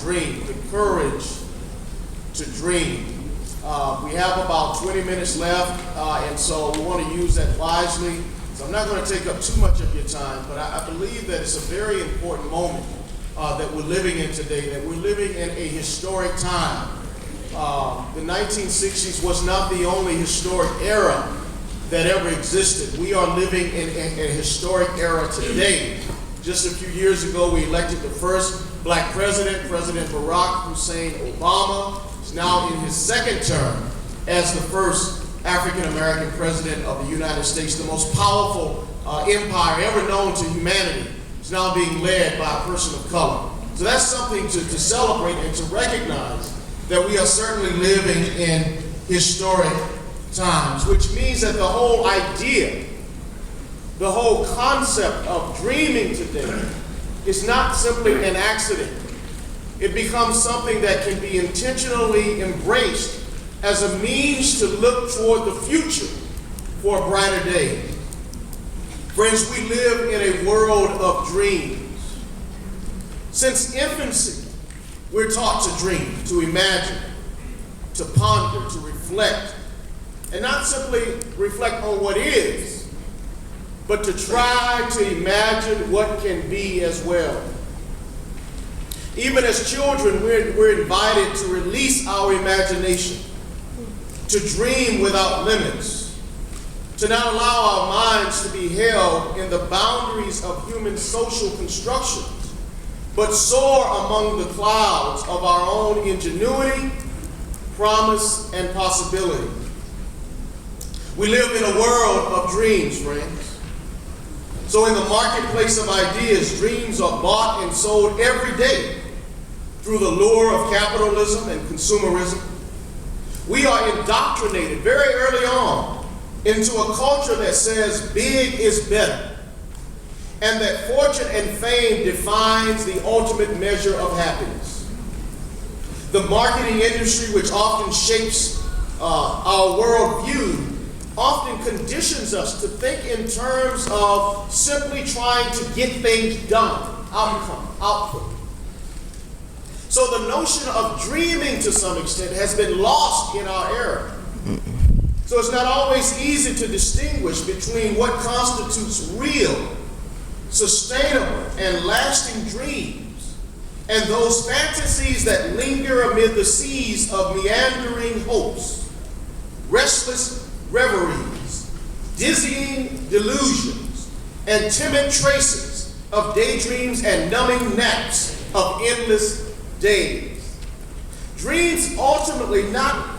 dream, the courage to dream. We have about 20 minutes left, and so we want to use that wisely. So I'm not going to take up too much of your time, but I believe that it's a very important moment that we're living in today, that we're living in a historic time. The 1960s was not the only historic era that ever existed. We are living in a historic era today. Just a few years ago, we elected the first black president, President Barack Hussein Obama. He's now in his second term as the first African-American president of the United States. The most powerful empire ever known to humanity is now being led by a person of color. So that's something to celebrate and to recognize that we are certainly living in historic times, which means that the whole idea, the whole concept of dreaming today is not simply an accident. It becomes something that can be intentionally embraced as a means to look toward the future for a brighter day. Friends, we live in a world of dreams. Since infancy, we're taught to dream, to imagine, to ponder, to reflect, and not simply reflect on what is, but to try to imagine what can be as well. Even as children, we're invited to release our imagination, to dream without limits, to not allow our minds to be held in the boundaries of human social constructions, but soar among the clouds of our own ingenuity, promise, and possibility. We live in a world of dreams, friends. So in the marketplace of ideas, dreams are bought and sold every day through the lure of capitalism and consumerism. We are indoctrinated very early on into a culture that says big is better, and that fortune and fame defines the ultimate measure of happiness. The marketing industry, which often shapes our worldview, often conditions us to think in terms of simply trying to get things done, output. So the notion of dreaming to some extent has been lost in our era. So it's not always easy to distinguish between what constitutes real, sustainable, and lasting dreams and those fantasies that linger amid the seas of meandering hopes, restless reveries, dizzying delusions, and timid traces of daydreams and numbing naps of endless days. Dreams ultimately not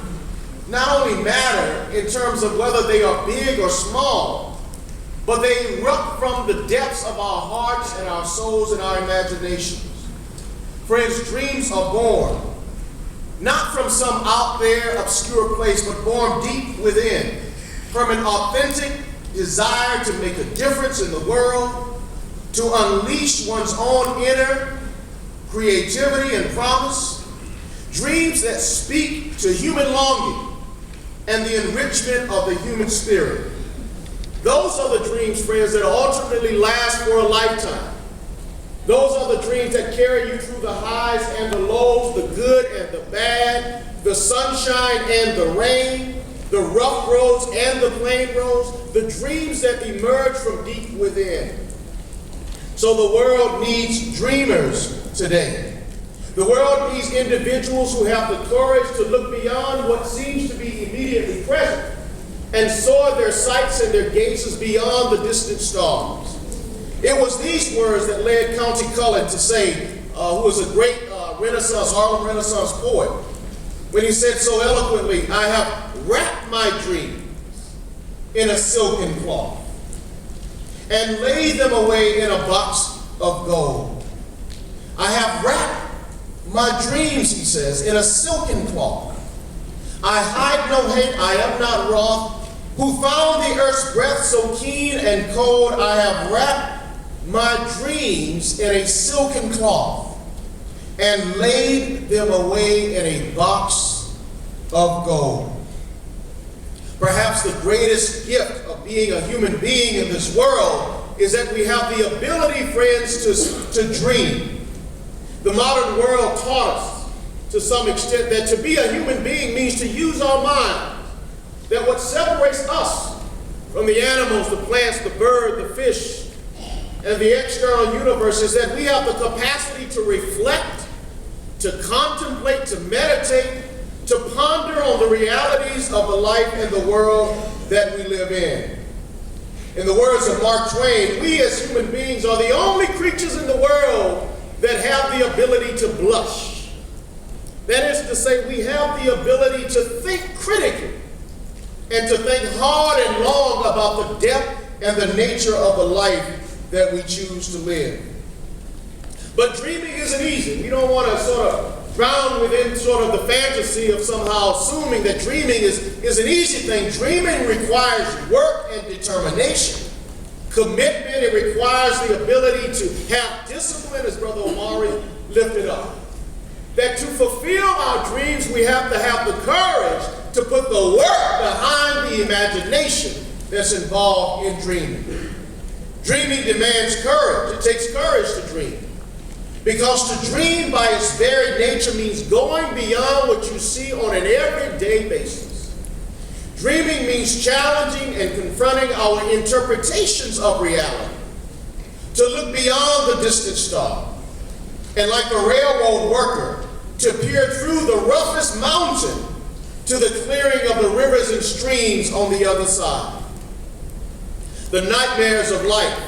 only matter in terms of whether they are big or small, but they erupt from the depths of our hearts and our souls and our imaginations. Friends, dreams are born, not from some out there obscure place, but born deep within, from an authentic desire to make a difference in the world, to unleash one's own inner creativity and promise, dreams that speak to human longing and the enrichment of the human spirit. Those are the dreams, friends, that ultimately last for a lifetime. Those are the dreams that carry you through the highs and the lows, the good and the bad, the sunshine and the rain, the rough roads and the plain roads, the dreams that emerge from deep within. So the world needs dreamers today. The world needs individuals who have the courage to look beyond what seems to be immediately present and soar their sights and their gazes beyond the distant stars. It was these words that led County Cullen to say, who was a great Harlem Renaissance poet, when he said so eloquently, "I have wrapped my dreams in a silken cloth and laid them away in a box of gold." I have wrapped my dreams, he says, in a silken cloth. I hide no hate, I am not wroth, who found the earth's breath so keen and cold. I have wrapped my dreams in a silken cloth and laid them away in a box of gold. Perhaps the greatest gift of being a human being in this world is that we have the ability, friends, to dream. The modern world taught us to some extent that to be a human being means to use our mind, that what separates us from the animals, the plants, the bird, the fish, and the external universe is that we have the capacity to reflect, to contemplate, to meditate, to ponder on the realities of the life and the world that we live in. In the words of Mark Twain, we as human beings are the only creatures in the world that have the ability to blush. That is to say, we have the ability to think critically and to think hard and long about the depth and the nature of the life that we choose to live. But dreaming isn't easy. We don't want to sort of drown within sort of the fantasy of somehow assuming that dreaming is an easy thing. Dreaming requires work and determination, commitment. It requires the ability to have discipline, as Brother Omari lifted up. That to fulfill our dreams, we have to have the courage to put the work behind the imagination that's involved in dreaming. Dreaming demands courage. It takes courage to dream. Because to dream by its very nature means going beyond what you see on an everyday basis. Dreaming means challenging and confronting our interpretations of reality. To look beyond the distant star. And like a railroad worker, to peer through the roughest mountain to the clearing of the rivers and streams on the other side. The nightmares of life,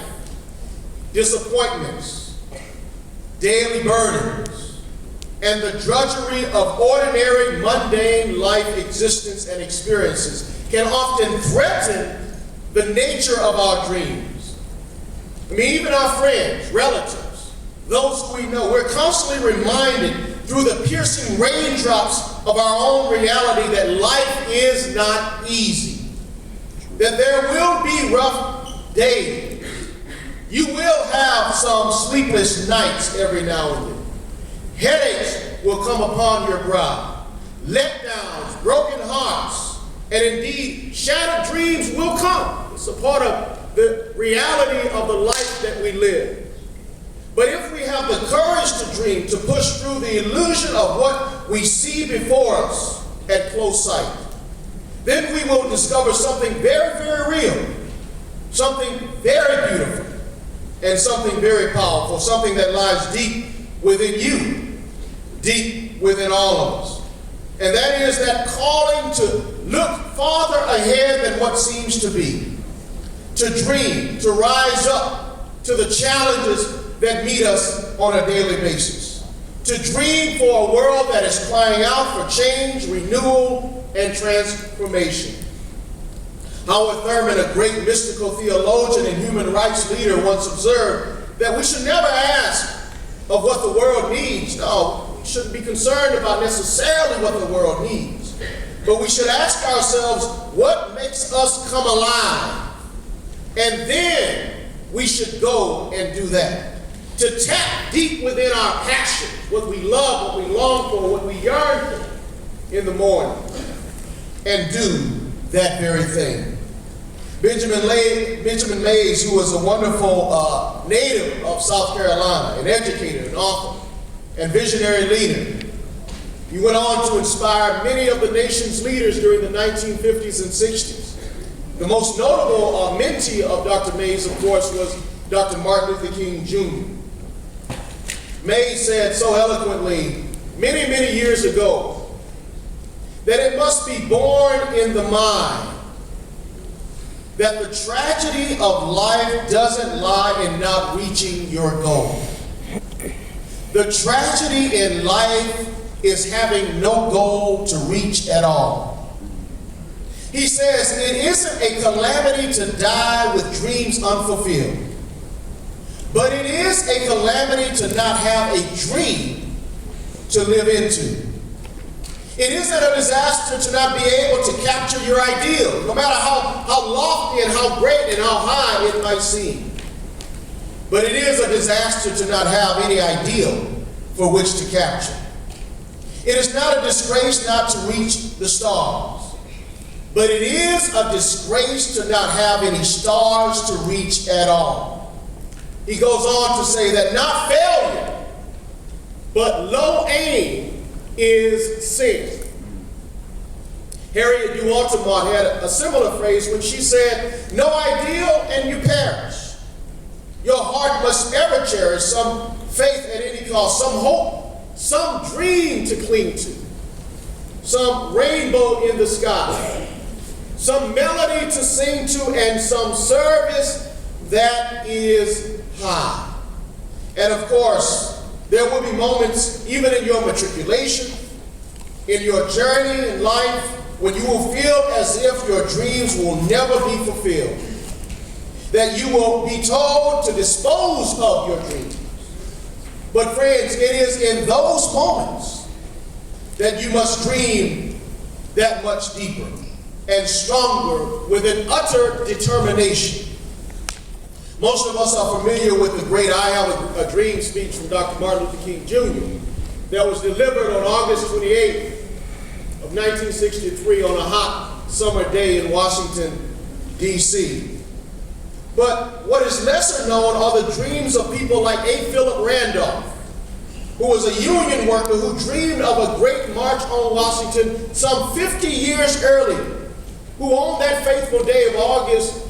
disappointments, daily burdens, and the drudgery of ordinary, mundane life existence and experiences can often threaten the nature of our dreams. I mean, even our friends, relatives, those who we know, we're constantly reminded through the piercing raindrops of our own reality that life is not easy, that there will be rough days. You will have some sleepless nights every now and then. Headaches will come upon your brow, letdowns, broken hearts, and indeed shattered dreams will come. It's a part of the reality of the life that we live. But if we have the courage to dream, to push through the illusion of what we see before us at close sight, then we will discover something very, very real, something very beautiful, and something very powerful, something that lies deep within you, deep within all of us. And that is that calling to look farther ahead than what seems to be, to dream, to rise up to the challenges that meet us on a daily basis, to dream for a world that is crying out for change, renewal, and transformation. Howard Thurman, a great mystical theologian and human rights leader, once observed that we should never ask of what the world needs. No, we shouldn't be concerned about necessarily what the world needs. But we should ask ourselves, what makes us come alive? And then we should go and do that. To tap deep within our passions, what we love, what we long for, what we yearn for in the morning, and do that very thing. Benjamin Mays, who was a wonderful native of South Carolina, an educator, an author, and visionary leader, he went on to inspire many of the nation's leaders during the 1950s and 60s. The most notable mentee of Dr. Mays, of course, was Dr. Martin Luther King Jr. Mays said so eloquently many, many years ago that it must be born in the mind that the tragedy of life doesn't lie in not reaching your goal. The tragedy in life is having no goal to reach at all. He says it isn't a calamity to die with dreams unfulfilled. But it is a calamity to not have a dream to live into. It isn't a disaster to not be able to capture your ideal, no matter how lofty and how great and how high it might seem. But it is a disaster to not have any ideal for which to capture. It is not a disgrace not to reach the stars, but it is a disgrace to not have any stars to reach at all. He goes on to say that not failure, but low aim is sin. Harriet du Altamont had a similar phrase when she said, no ideal and you perish. Your heart must ever cherish some faith at any cost, some hope, some dream to cling to, some rainbow in the sky, some melody to sing to, and some service that is high. And of course, there will be moments, even in your matriculation, in your journey in life, when you will feel as if your dreams will never be fulfilled, that you will be told to dispose of your dreams. But friends, it is in those moments that you must dream that much deeper and stronger with an utter determination. Most of us are familiar with the great I Have a Dream speech from Dr. Martin Luther King Jr. that was delivered on August 28th of 1963 on a hot summer day in Washington, D.C. But what is lesser known are the dreams of people like A. Philip Randolph, who was a union worker who dreamed of a great march on Washington some 50 years earlier, who on that fateful day of August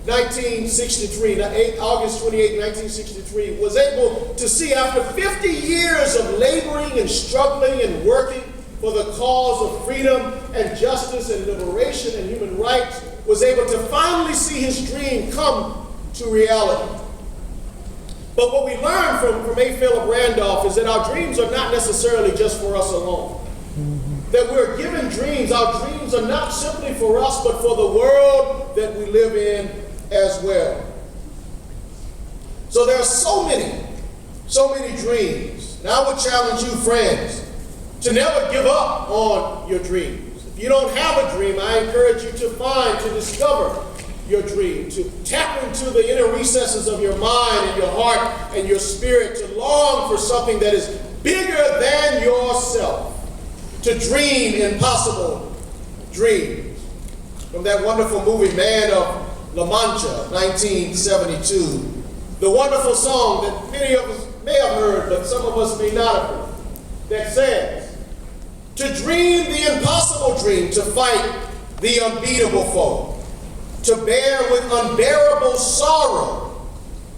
1963, August 28, 1963, was able to see after 50 years of laboring and struggling and working for the cause of freedom and justice and liberation and human rights, was able to finally see his dream come to reality. But what we learn from A. Philip Randolph is that our dreams are not necessarily just for us alone. That we're given dreams. Our dreams are not simply for us, but for the world that we live in as well. So there are so many dreams. And I would challenge you, friends, to never give up on your dreams. If you don't have a dream, I encourage you to discover your dream, to tap into the inner recesses of your mind and your heart and your spirit, to long for something that is bigger than yourself, to dream impossible dreams. From that wonderful movie, Man of La Mancha, 1972, the wonderful song that many of us may have heard, but some of us may not have heard, that says, to dream the impossible dream, to fight the unbeatable foe, to bear with unbearable sorrow,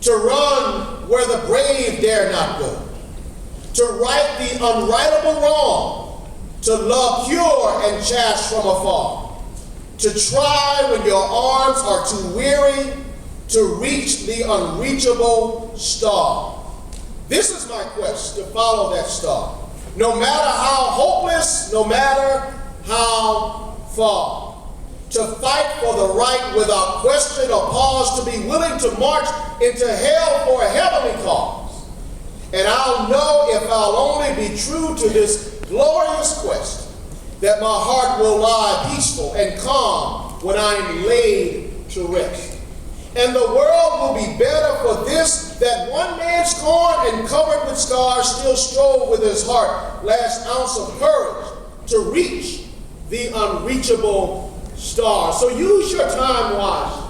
to run where the brave dare not go, to right the unrightable wrong, to love pure and chaste from afar, to try when your arms are too weary, to reach the unreachable star. This is my quest, to follow that star. No matter how hopeless, no matter how far. To fight for the right without question or pause, to be willing to march into hell for a heavenly cause. And I'll know, if I'll only be true to this glorious quest, that my heart will lie peaceful and calm when I'm laid to rest. And the world will be better for this, that one man scorned and covered with scars still strove with his heart last ounce of courage to reach the unreachable star. So use your time wisely.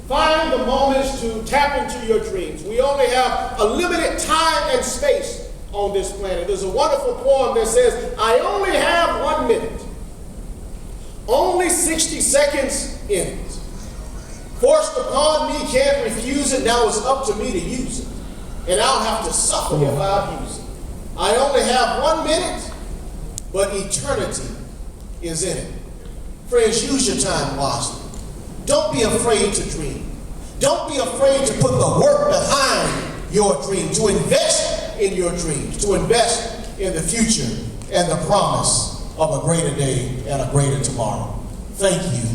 Find the moments to tap into your dreams. We only have a limited time and space on this planet. There's a wonderful poem that says, I only have 1 minute. Only 60 seconds in it. Forced upon me, can't refuse it. Now it's up to me to use it. And I'll have to suffer if I abuse it. I only have 1 minute, but eternity is in it. Friends, use your time wisely. Don't be afraid to dream. Don't be afraid to put the work behind your dream, to invest in your dreams, to invest in the future and the promise of a greater day and a greater tomorrow. Thank you